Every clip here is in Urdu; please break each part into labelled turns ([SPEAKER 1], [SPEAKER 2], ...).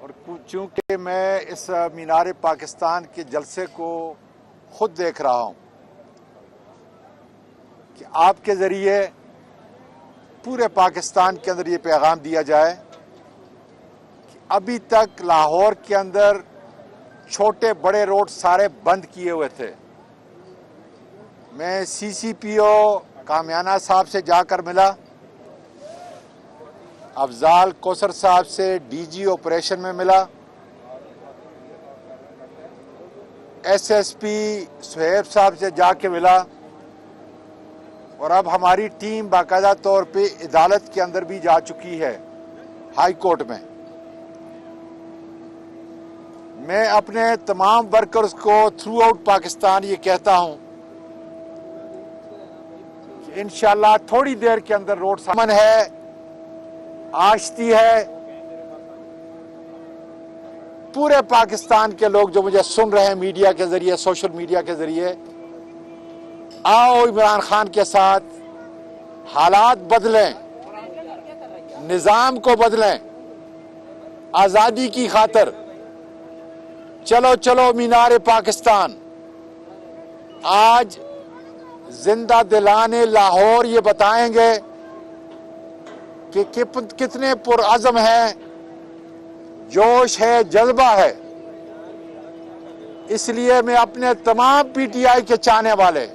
[SPEAKER 1] اور چونکہ میں اس مینار پاکستان کے جلسے کو خود دیکھ رہا ہوں کہ آپ کے ذریعے پورے پاکستان کے اندر یہ پیغام دیا جائے کہ ابھی تک لاہور کے اندر چھوٹے بڑے روڈ سارے بند کیے ہوئے تھے. میں سی سی پی او کامیانہ صاحب سے جا کر ملا, افضال کوثر صاحب سے ڈی جی آپریشن میں ملا, ایس ایس پی سہیب صاحب سے جا کے ملا, اور اب ہماری ٹیم باقاعدہ طور پہ عدالت کے اندر بھی جا چکی ہے, ہائی کورٹ میں. میں اپنے تمام ورکرز کو تھرو آؤٹ پاکستان یہ کہتا ہوں کہ انشاءاللہ تھوڑی دیر کے اندر روڈ امن ہے, آشتی ہے. پورے پاکستان کے لوگ جو مجھے سن رہے ہیں میڈیا کے ذریعے, سوشل میڈیا کے ذریعے, آؤ عمران خان کے ساتھ حالات بدلیں, نظام کو بدلیں, آزادی کی خاطر. چلو چلو مینار پاکستان. آج زندہ دلان لاہور یہ بتائیں گے کہ کتنے پرعزم ہیں, جوش ہے, جذبہ ہے. اس لیے میں اپنے تمام پی ٹی آئی کے چاہنے والے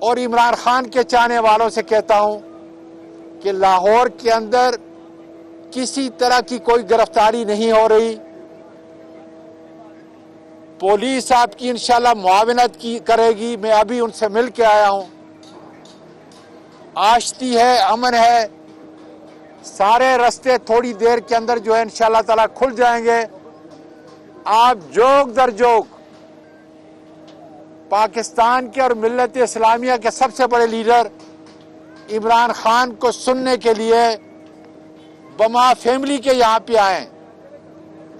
[SPEAKER 1] اور عمران خان کے چاہنے والوں سے کہتا ہوں کہ لاہور کے اندر کسی طرح کی کوئی گرفتاری نہیں ہو رہی. پولیس آپ کی انشاءاللہ معاونت کرے گی. میں ابھی ان سے مل کے آیا ہوں. آشتی ہے, امن ہے. سارے راستے تھوڑی دیر کے اندر جو ہے انشاءاللہ تعالیٰ کھل جائیں گے. آپ جوگ در جوگ پاکستان کے اور ملت اسلامیہ کے سب سے بڑے لیڈر عمران خان کو سننے کے لیے بما فیملی کے یہاں پہ آئیں.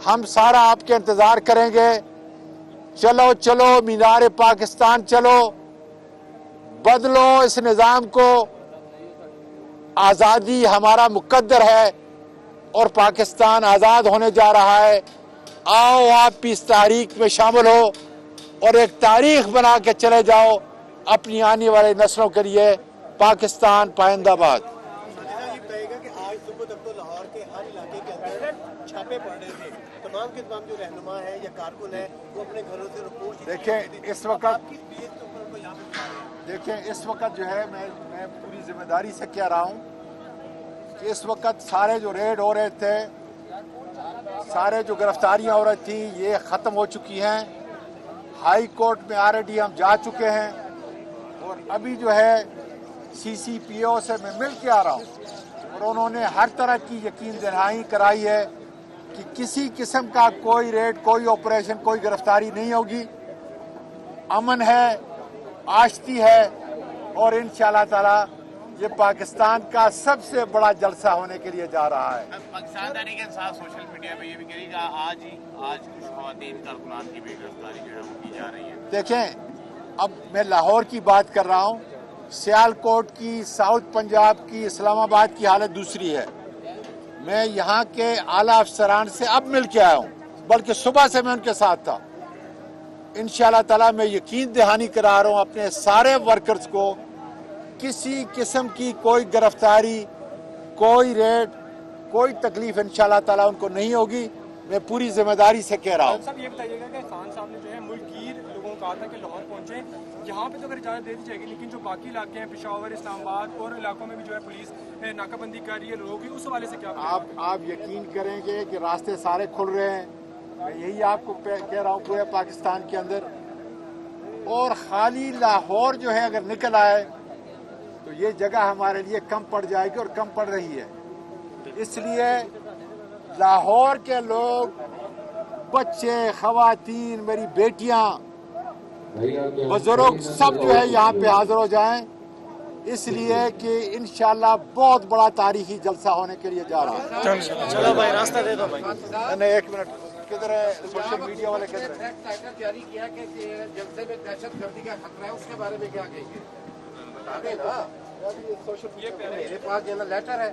[SPEAKER 1] ہم سارا آپ کے انتظار کریں گے. چلو چلو مینار پاکستان چلو, بدلو اس نظام کو. آزادی ہمارا مقدر ہے اور پاکستان آزاد ہونے جا رہا ہے. آؤ آپ بھی اس تاریخ میں شامل ہو اور ایک تاریخ بنا کے چلے جاؤ اپنی آنے والی نسلوں کے لیے. پاکستان پائندہ باد.
[SPEAKER 2] یہ کہے گا کہ آج صبح تک تو لاہور کے ہر علاقے کے اندر چھاپے پڑ رہے تھے. تمام کے تمام جو رہنما ہے یا کارکن ہے وہ اپنے گھروں سے رپورٹ
[SPEAKER 1] دیکھیں اس وقت جو ہے میں پوری ذمہ داری سے کہہ رہا ہوں کہ اس وقت سارے جو ریڈ ہو رہے تھے, سارے جو گرفتاریاں ہو رہی تھیں, یہ ختم ہو چکی ہیں. ہائی کورٹ میں آلریڈی ہم جا چکے ہیں اور ابھی جو ہے سی سی پی او سے میں مل کے آ رہا ہوں اور انہوں نے ہر طرح کی یقین دہانی کرائی ہے کہ کسی قسم کا کوئی ریڈ, کوئی آپریشن, کوئی گرفتاری نہیں ہوگی. امن ہے, آشتی ہے اور انشاءاللہ تعالی یہ پاکستان کا سب سے بڑا جلسہ ہونے کے لیے جا رہا ہے.
[SPEAKER 3] پاکستان تحریک انصاف سوشل میڈیا پہ یہ بھی کہے گا آج کچھ خواتین کارکنان کی بھی گرفتاری جو ہے وہ کی جا رہی ہے.
[SPEAKER 1] دیکھیں اب میں لاہور کی بات کر رہا ہوں, سیالکوٹ کی, ساؤتھ پنجاب کی, اسلام آباد کی حالت دوسری ہے. میں یہاں کے اعلیٰ افسران سے اب مل کے آیا ہوں, بلکہ صبح سے میں ان کے ساتھ تھا. انشاءاللہ تعالیٰ میں یقین دہانی کرا رہا ہوں اپنے سارے ورکرز کو, کسی قسم کی کوئی گرفتاری, کوئی ریڈ, کوئی تکلیف انشاءاللہ تعالیٰ ان کو نہیں ہوگی. میں پوری ذمہ داری سے کہہ رہا ہوں.
[SPEAKER 4] صاحب یہ بتائیے گا کہ خان صاحب نے جو ہے ملک گیر لوگوں کو کہا تھا کہ لاہور پہنچے, یہاں پہ تو اگر اجازت دے دی جائے گی, لیکن جو باقی علاقے ہیں پشاور, اسلام آباد اور علاقوں میں بھی جو ہے پولیس ناکہ بندی کر رہی ہے لوگوں کی, اس حوالے سے کیا
[SPEAKER 1] آپ یقین کریں گے کہ راستے سارے کھل رہے ہیں. میں یہی آپ کو کہہ رہا ہوں پورے پاکستان کے اندر. اور خالی لاہور جو ہے اگر نکل آئے تو یہ جگہ ہمارے لیے کم پڑ جائے گی اور کم پڑ رہی ہے. اس لیے لاہور کے لوگ, بچے, خواتین, میری بیٹیاں, بزرگ سب جو ہے یہاں پہ حاضر ہو جائیں, اس لیے کہ انشاءاللہ بہت بڑا تاریخی جلسہ ہونے کے لیے جا رہا ہے.
[SPEAKER 2] چلو بھائی راستہ دے دو بھائی.
[SPEAKER 1] نہیں, ایک منٹ, کدھر ہے سوشل میڈیا والے, کدھر ہے؟
[SPEAKER 5] جاری کیا کہ جلسے میں دہشت گردی کا خطرہ ہے, اس کے بارے میں کیا کہیں گے؟ بتا دیں نا, میرے پاس جو ہے نا لیٹر ہے.